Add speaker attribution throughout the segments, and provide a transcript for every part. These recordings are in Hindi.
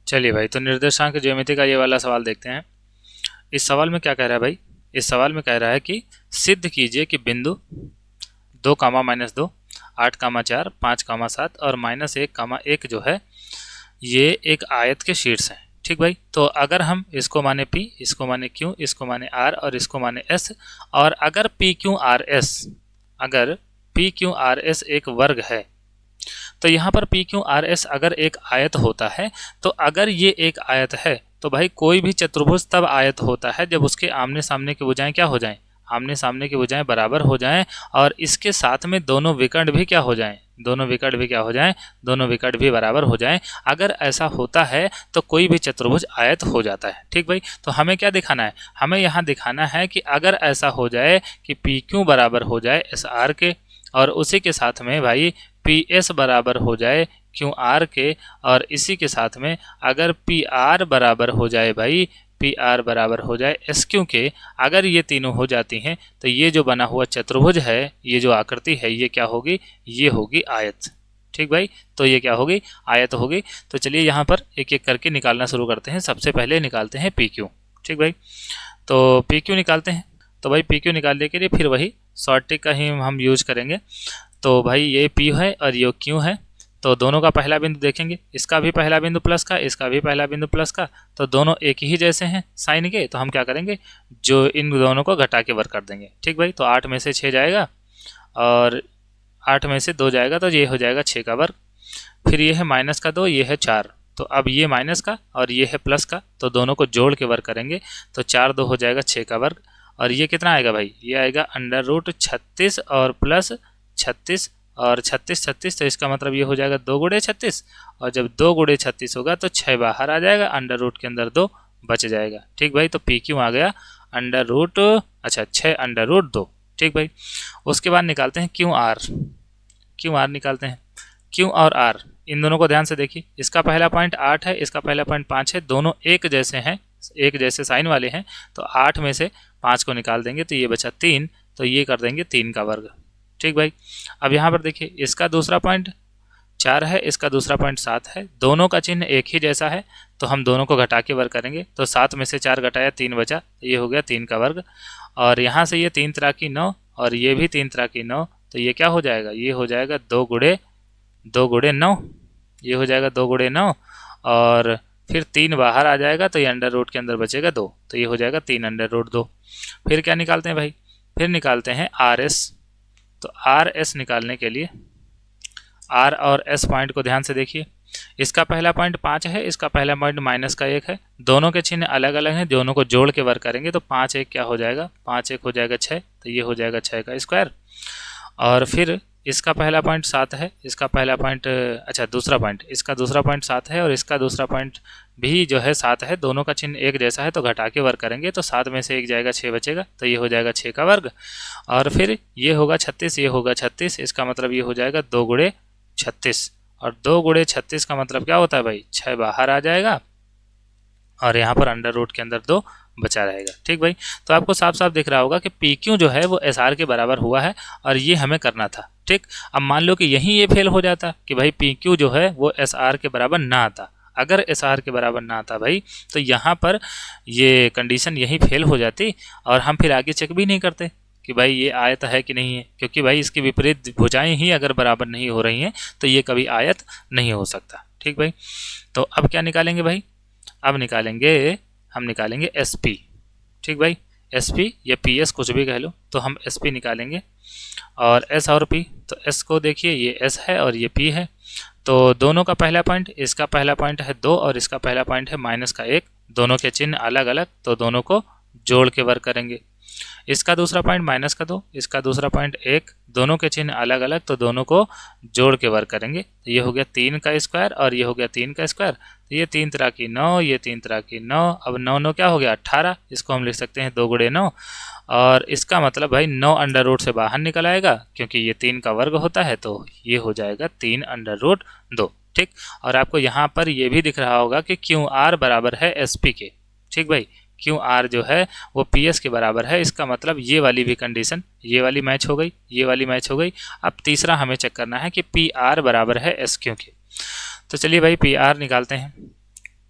Speaker 1: चलिए भाई, तो निर्देशांक ज्योमेट्री का ये वाला सवाल देखते हैं। इस सवाल में क्या कह रहा है भाई? इस सवाल में कह रहा है कि सिद्ध कीजिए कि बिंदु 2, -2, 8, 4, 5, 7 और -1, जो है ये एक आयत के शीर्ष हैं। ठीक भाई, तो अगर हम इसको माने P, इसको माने Q, इसको माने R और इसको माने S, और अगर PQRS, अगर PQRS एक वर्ग है, तो यहाँ पर PQRS अगर एक आयत होता है, तो अगर ये एक आयत है तो भाई कोई भी चतुर्भुज तब आयत होता है जब उसके आमने सामने की भुजाएं क्या हो जाएं, आमने सामने की भुजाएं बराबर हो जाएं, और इसके साथ में दोनों विकर्ण भी क्या हो जाएं, दोनों विकर्ण भी क्या हो जाएं, दोनों विकर्ण भी बराबर हो जाएं। अगर ऐसा होता है तो कोई भी चतुर्भुज आयत हो जाता है। ठीक भाई, तो हमें क्या दिखाना है? हमें यहाँ दिखाना है कि अगर ऐसा हो जाए कि PQ बराबर हो जाए SR के, और उसी के साथ में भाई PS बराबर हो जाए QR के, और इसी के साथ में अगर PR बराबर हो जाए भाई, PR बराबर हो जाए SQ के, अगर ये तीनों हो जाती हैं तो ये जो बना हुआ चतुर्भुज है, ये जो आकृति है, ये क्या होगी? ये होगी आयत। ठीक भाई, तो ये क्या होगी? आयत होगी। तो चलिए यहाँ पर एक एक करके निकालना शुरू करते हैं। सबसे पहले निकालते हैं PQ। ठीक भाई, तो PQ निकालते हैं। तो भाई PQ निकालने के लिए फिर वही शॉर्ट ट्रिक का ही हम यूज करेंगे। तो भाई ये P है और ये Q है, तो दोनों का पहला बिंदु देखेंगे, इसका भी पहला बिंदु प्लस का, इसका भी पहला बिंदु प्लस का, तो दोनों एक ही जैसे हैं साइन के, तो हम क्या करेंगे, जो इन दोनों को घटा के वर्ग कर देंगे। ठीक भाई, तो 8 में से 6 जाएगा और 8 में से 2 जाएगा, तो ये हो जाएगा 6 का वर्ग। फिर ये है -2, ये है 4, तो अब ये माइनस का और ये है प्लस का, तो दोनों को जोड़ के वर्ग करेंगे, तो 4×2 हो जाएगा 6 का वर्ग। और ये कितना आएगा भाई? ये आएगा √36 और प्लस 36 और 36, तो इसका मतलब ये हो जाएगा 2×36, और जब 2×36 होगा तो 6 बाहर आ जाएगा, अंडर रूट के अंदर 2 बच जाएगा। ठीक भाई, तो PQ आ गया अच्छा 6√2। ठीक भाई, उसके बाद निकालते हैं QR निकालते हैं। Q और R, इन दोनों को ध्यान से देखिए, इसका पहला पॉइंट 8 है, इसका पहला पॉइंट 5 है, दोनों एक जैसे हैं, एक जैसे साइन वाले हैं, तो 8 में से 5 को निकाल देंगे तो ये बचा 3, तो ये कर देंगे 3 का वर्ग। ठीक भाई, अब यहाँ पर देखिए, इसका दूसरा पॉइंट 4 है, इसका दूसरा पॉइंट 7 है, दोनों का चिन्ह एक ही जैसा है, तो हम दोनों को घटा के वर्ग करेंगे, तो 7 में से 4 घटाया 3 बचा, तो ये हो गया 3 का वर्ग। और यहाँ से ये 3 तरह की 9 और ये भी 3 तरह की 9, तो ये क्या हो जाएगा? ये हो जाएगा 2×9, ये हो जाएगा 2×9, और फिर 3 बाहर आ जाएगा, तो ये अंडर रूट के अंदर बचेगा 2, तो ये हो जाएगा 3√2। फिर क्या निकालते हैं भाई? फिर निकालते हैं RS। तो RS निकालने के लिए R और S पॉइंट को ध्यान से देखिए, इसका पहला पॉइंट 5 है, इसका पहला पॉइंट -1 है, दोनों के चिन्ह अलग अलग हैं, दोनों को जोड़ के वर्ग करेंगे तो 5×1 क्या हो जाएगा? 5×1 हो जाएगा 6, तो ये हो जाएगा 6 का स्क्वायर। और फिर इसका पहला पॉइंट 7 है, इसका पहला पॉइंट दूसरा पॉइंट, इसका दूसरा पॉइंट 7 है और इसका दूसरा पॉइंट भी जो है 7 है, दोनों का चिन्ह एक जैसा है, तो घटा के वर्ग करेंगे तो 7 में से 1 जाएगा, 6 बचेगा, तो ये हो जाएगा 6 का वर्ग। और फिर ये होगा 36, ये होगा 36, इसका मतलब ये हो जाएगा 2×36, और 2×36 का मतलब क्या होता है भाई? 6 बाहर आ जाएगा और यहाँ पर अंडर रूट के अंदर 2 बचा रहेगा। ठीक भाई, तो आपको साफ साफ दिख रहा होगा कि PQ जो है वो SR के बराबर हुआ है, और ये हमें करना था। ठीक, अब मान लो कि यहीं ये फेल हो जाता कि भाई PQ जो है वो SR के बराबर ना आता, अगर SR के बराबर ना आता भाई, तो यहाँ पर ये कंडीशन यहीं फेल हो जाती, और हम फिर आगे चेक भी नहीं करते कि भाई ये आयत है कि नहीं है, क्योंकि भाई इसकी विपरीत भुजाएं ही अगर बराबर नहीं हो रही हैं तो ये कभी आयत नहीं हो सकता। ठीक भाई, तो अब क्या निकालेंगे भाई? अब हम निकालेंगे SP। ठीक भाई, SP या PS कुछ भी कह लो, तो हम SP निकालेंगे। और S और P, तो S को देखिए, ये S है और ये P है, तो दोनों का पहला पॉइंट, इसका पहला पॉइंट है 2 और इसका पहला पॉइंट है -1, दोनों के चिन्ह अलग अलग, तो दोनों को जोड़ के वर्ग करेंगे। इसका दूसरा पॉइंट -2, इसका दूसरा पॉइंट 1, दोनों के चिन्ह अलग अलग, तो दोनों को जोड़ के वर्ग करेंगे, तो ये हो गया 3 का स्क्वायर और ये हो गया 3 का स्क्वायर, तो ये 3 तरह की 9, ये 3 तरह की 9, अब 9×9 क्या हो गया? 18, इसको हम लिख सकते हैं 2×9, और इसका मतलब भाई 9 अंडर रूट से बाहर निकल आएगा, क्योंकि ये 3 का वर्ग होता है, तो ये हो जाएगा 3√2। ठीक, और आपको यहाँ पर ये भी दिख रहा होगा कि QR बराबर है SP के। ठीक भाई, QR जो है वो PS के बराबर है, इसका मतलब ये वाली भी कंडीशन, ये वाली मैच हो गई, ये वाली मैच हो गई। अब तीसरा हमें चेक करना है कि PR बराबर है SQ के। तो चलिए भाई PR निकालते हैं।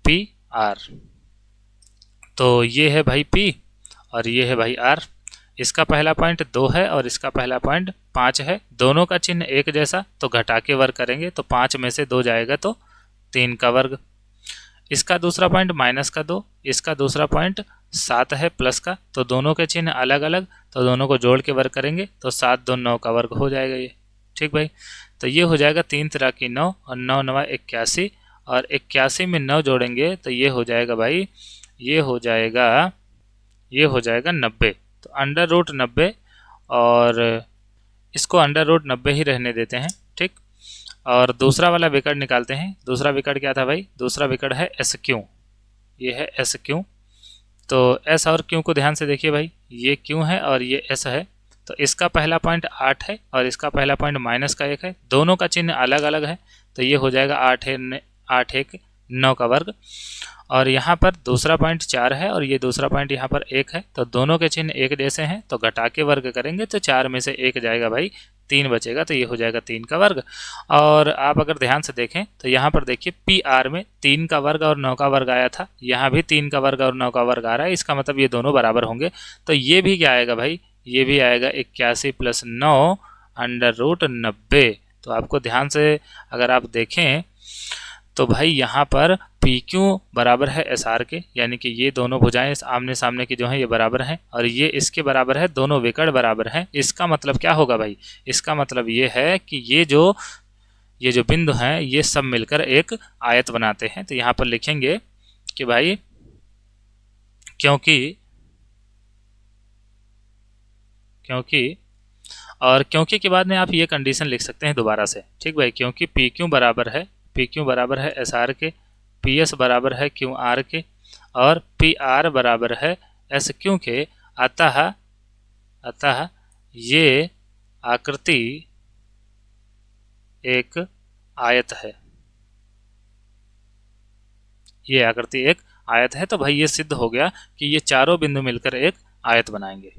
Speaker 1: P R. तो ये है भाई P और ये है भाई R। इसका पहला पॉइंट 2 है और इसका पहला पॉइंट 5 है। दोनों का चिन्ह एक जैसा, तो घटा के वर्ग करेंगे तो 5 में से 2 जाएगा तो 3 का वर्ग। इसका दूसरा पॉइंट -2, इसका दूसरा पॉइंट 7 है प्लस का, तो दोनों के चिन्ह अलग अलग, तो दोनों को जोड़ के वर्ग करेंगे तो 7 2 9 का वर्ग हो जाएगा ये। ठीक भाई, तो ये हो जाएगा 3 3 की 9 और 9 9 81, और 81 में 9 जोड़ेंगे तो ये हो जाएगा भाई, ये हो जाएगा 90। तो √90, और इसको √90 ही रहने देते हैं। ठीक, और दूसरा वाला विकर्ण निकालते हैं। दूसरा विकर्ण क्या था भाई? दूसरा विकर्ण है SQ। ये है SQ। तो S और Q को ध्यान से देखिए भाई, ये Q है और ये S है। तो इसका पहला पॉइंट 8 है और इसका पहला पॉइंट -1 है। दोनों का चिन्ह अलग अलग है, तो ये हो जाएगा 8 1 9 का वर्ग। और यहाँ पर दूसरा पॉइंट 4 है और ये दूसरा पॉइंट यहाँ पर 1 है, तो दोनों के चिन्ह एक जैसे हैं, तो घटा के वर्ग करेंगे तो 4 में से 1 जाएगा भाई, 3 बचेगा, तो ये हो जाएगा 3 का वर्ग। और आप अगर ध्यान से देखें तो यहाँ पर देखिए PR में 3 का वर्ग और 9 का वर्ग आया था, यहाँ भी 3 का वर्ग और 9 का वर्ग आ रहा है। इसका मतलब ये दोनों बराबर होंगे। तो ये भी क्या आएगा भाई? ये भी आएगा 81 + 9 √90। तो आपको ध्यान से अगर आप देखें तो भाई यहाँ पर PQ बराबर है SR के, यानी कि ये दोनों भुजाएं आमने सामने की जो हैं ये बराबर हैं, और ये इसके बराबर है, दोनों विकर्ण बराबर हैं। इसका मतलब क्या होगा भाई? इसका मतलब ये है कि ये जो बिंदु हैं ये सब मिलकर एक आयत बनाते हैं। तो यहाँ पर लिखेंगे कि भाई क्योंकि और क्योंकि के बाद में आप ये कंडीशन लिख सकते हैं दोबारा से। ठीक भाई, क्योंकि PQ बराबर है SR के, PS बराबर है QR के, और PR बराबर है SQ के। अतः ये आकृति एक आयत है। ये आकृति एक आयत है। तो भाई ये सिद्ध हो गया कि ये चारों बिंदु मिलकर एक आयत बनाएंगे।